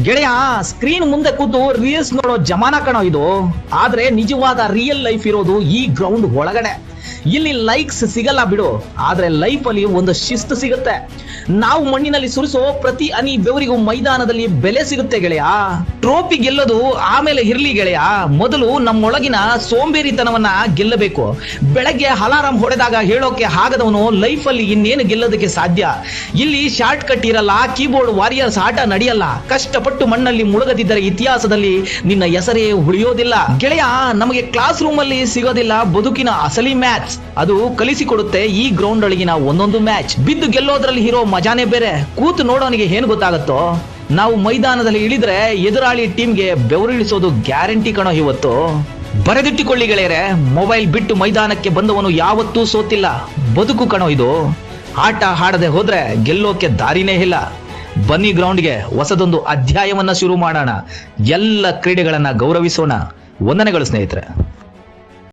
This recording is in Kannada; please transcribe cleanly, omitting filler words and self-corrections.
ಗೆಳೆಯ, ಸ್ಕ್ರೀನ್ ಮುಂದೆ ಕೂತು ರೀಲ್ಸ್ ನೋಡೋ ಜಮಾನ ಕಣೋ ಇದು. ಆದ್ರೆ ನಿಜವಾದ ರಿಯಲ್ ಲೈಫ್ ಇರೋದು ಈ ಗ್ರೌಂಡ್ ಒಳಗಡೆ. ಇಲ್ಲಿ ಲೈಕ್ಸ್ ಸಿಗಲ್ಲ ಬಿಡು, ಆದ್ರೆ ಲೈಫ್ ಅಲ್ಲಿ ಒಂದು ಶಿಸ್ತು ಸಿಗುತ್ತೆ. ನಾವು ಮಣ್ಣಿನಲ್ಲಿ ಸುರಿಸೋ ಪ್ರತಿ ಹನಿ ಬೆವರಿಗೂ ಮೈದಾನದಲ್ಲಿ ಬೆಲೆ ಸಿಗುತ್ತೆ ಗೆಳೆಯ. ಟ್ರೋಫಿ ಗೆಲ್ಲೋದು ಆಮೇಲೆ ಇರ್ಲಿ ಗೆಳೆಯ, ಮೊದಲು ನಮ್ಮೊಳಗಿನ ಸೋಂಬೇರಿತನವನ್ನ ಗೆಲ್ಲಬೇಕು. ಬೆಳಗ್ಗೆ ಅಲಾರಾಮ್ ಹೊಡೆದಾಗ ಹೇಳೋಕೆ ಆಗದವನು ಲೈಫ್ ಅಲ್ಲಿ ಇನ್ನೇನು ಗೆಲ್ಲೋದಕ್ಕೆ ಸಾಧ್ಯ? ಇಲ್ಲಿ ಶಾರ್ಟ್ ಕಟ್ ಇರಲ್ಲ, ಕೀಬೋರ್ಡ್ ವಾರಿಯರ್ಸ್ ಆಟ ನಡೆಯಲ್ಲ. ಕಷ್ಟಪಟ್ಟು ಮಣ್ಣಲ್ಲಿ ಮುಳುಗದಿದ್ದರೆ ಇತಿಹಾಸದಲ್ಲಿ ನಿನ್ನ ಹೆಸರೇ ಉಳಿಯೋದಿಲ್ಲ ಗೆಳೆಯ. ನಮಗೆ ಕ್ಲಾಸ್ ರೂಮ್ ಅಲ್ಲಿ ಸಿಗೋದಿಲ್ಲ ಬದುಕಿನ ಅಸಲಿ ಮ್ಯಾಚ್, ಅದು ಕಲಿಸಿಕೊಡುತ್ತೆ ಈ ಗ್ರೌಂಡ್ ಒಳಗಿನ ಒಂದೊಂದು ಮ್ಯಾಚ್. ಬಿದ್ದು ಗೆಲ್ಲೋದ್ರಲ್ಲಿ ಇರೋ ಮಜಾನೇ ಬೇರೆ. ಕೂತು ನೋಡೋನಿಗೆ ಏನ್ ಗೊತ್ತಾಗತ್ತೋ? ನಾವು ಮೈದಾನದಲ್ಲಿ ಇಳಿದ್ರೆ ಎದುರಾಳಿ ಟೀಮ್ಗೆ ಬೆವರಿಳಿಸೋದು ಗ್ಯಾರಂಟಿ ಕಣೋ ಇವತ್ತು. ಬರೆದಿಟ್ಟುಕೊಳ್ಳಿ ಗೆಳೆಯರೆ, ಮೊಬೈಲ್ ಬಿಟ್ಟು ಮೈದಾನಕ್ಕೆ ಬಂದವನು ಯಾವತ್ತೂ ಸೋತಿಲ್ಲ. ಬದುಕು ಕಣೋ ಇದು. ಆಟ ಆಡದೆ ಹೋದ್ರೆ ಗೆಲ್ಲೋಕೆ ದಾರಿನೇ ಇಲ್ಲ. ಬನ್ನಿ ಗ್ರೌಂಡ್ಗೆ ಹೊಸದೊಂದು ಅಧ್ಯಾಯವನ್ನ ಶುರು ಮಾಡೋಣ. ಎಲ್ಲ ಕ್ರೀಡೆಗಳನ್ನ ಗೌರವಿಸೋಣ. ವಂದನೆಗಳು ಸ್ನೇಹಿತರೆ.